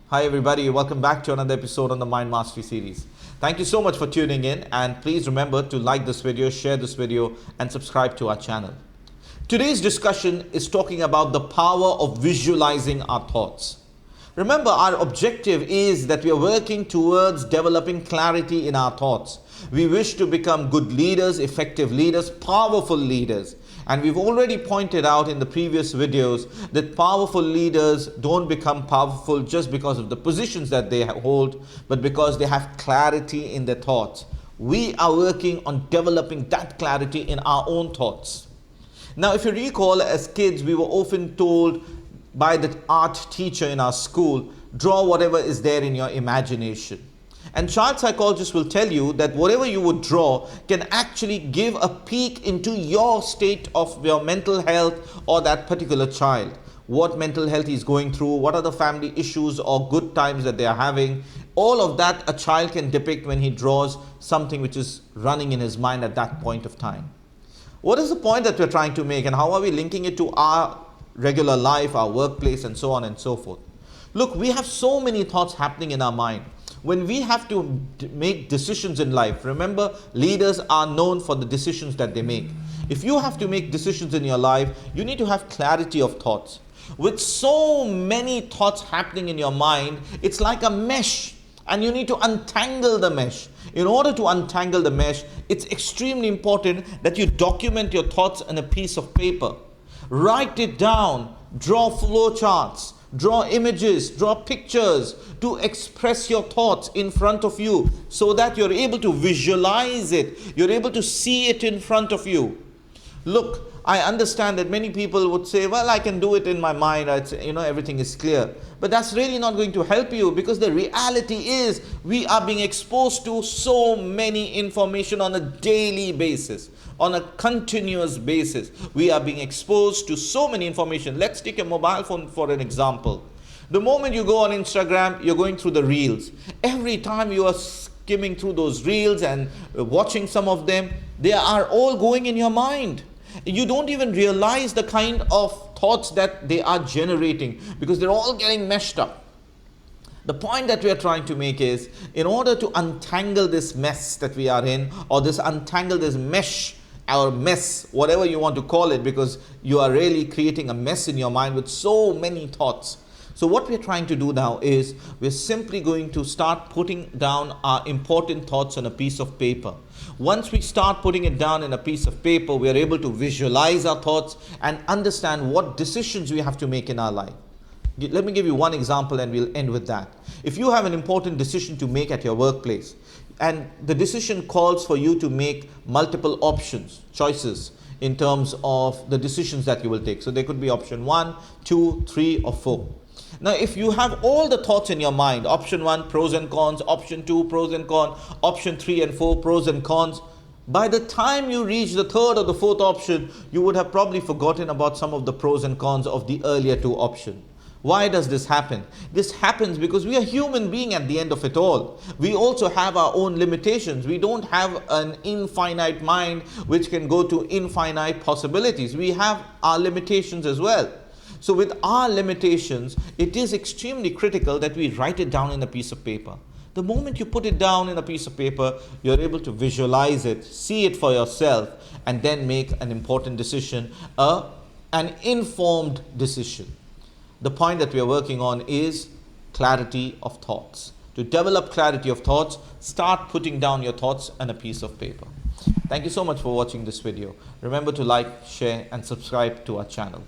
Hi everybody, welcome back to another episode on the Mind Mastery series. Thank you so much for tuning in, and please remember to like this video, share this video and subscribe to our channel. Today's discussion is talking about the power of visualizing our thoughts. Remember, our objective is that we are working towards developing clarity in our thoughts. We wish to become good leaders, effective leaders, powerful leaders. And we've already pointed out in the previous videos that powerful leaders don't become powerful just because of the positions that they hold, but because they have clarity in their thoughts. We are working on developing that clarity in our own thoughts. Now, if you recall, as kids, we were often told by the art teacher in our school, draw whatever is there in your imagination. And child psychologists will tell you that whatever you would draw can actually give a peek into your state of your mental health or that particular child. What mental health he's going through, what are the family issues or good times that they are having. All of that a child can depict when he draws something which is running in his mind at that point of time. What is the point that we're trying to make, and how are we linking it to our regular life, our workplace, and so on and so forth? Look, we have so many thoughts happening in our mind. When we have to make decisions in life, remember, leaders are known for the decisions that they make. If you have to make decisions in your life, you need to have clarity of thoughts. With so many thoughts happening in your mind, it's like a mesh, and you need to untangle the mesh. In order to untangle the mesh, it's extremely important that you document your thoughts on a piece of paper. Write it down, draw flowcharts, draw images, draw pictures to express your thoughts in front of you so that you're able to visualize it. You're able to see it in front of you. Look, I understand that many people would say, well, I can do it in my mind. Everything is clear. But that's really not going to help you, because the reality is we are being exposed to so many information on a daily basis. On a continuous basis, we are being exposed to so many information. Let's take a mobile phone for an example. The moment you go on Instagram, you're going through the reels. Every time you are skimming through those reels and watching some of them, they are all going in your mind. You don't even realize the kind of thoughts that they are generating, because they're all getting meshed up. The point that we are trying to make is, in order to untangle this mess that we are in, or untangle this mesh, or mess, whatever you want to call it, because you are really creating a mess in your mind with so many thoughts. So what we're trying to do now is we're simply going to start putting down our important thoughts on a piece of paper. Once we start putting it down in a piece of paper, we are able to visualize our thoughts and understand what decisions we have to make in our life. Let me give you one example and we'll end with that. If you have an important decision to make at your workplace, and the decision calls for you to make multiple choices in terms of the decisions that you will take. So there could be option 1, 2, 3 or 4. Now, if you have all the thoughts in your mind, option 1, pros and cons, option 2, pros and cons, option 3 and 4, pros and cons, by the time you reach the third or the fourth option, you would have probably forgotten about some of the pros and cons of the earlier two options. Why does this happen? This happens because we are human beings at the end of it all. We also have our own limitations. We don't have an infinite mind which can go to infinite possibilities. We have our limitations as well. So with our limitations, it is extremely critical that we write it down in a piece of paper. The moment you put it down in a piece of paper, you're able to visualize it, see it for yourself, and then make an important decision, an informed decision. The point that we are working on is clarity of thoughts. To develop clarity of thoughts, start putting down your thoughts on a piece of paper. Thank you so much for watching this video. Remember to like, share, and subscribe to our channel.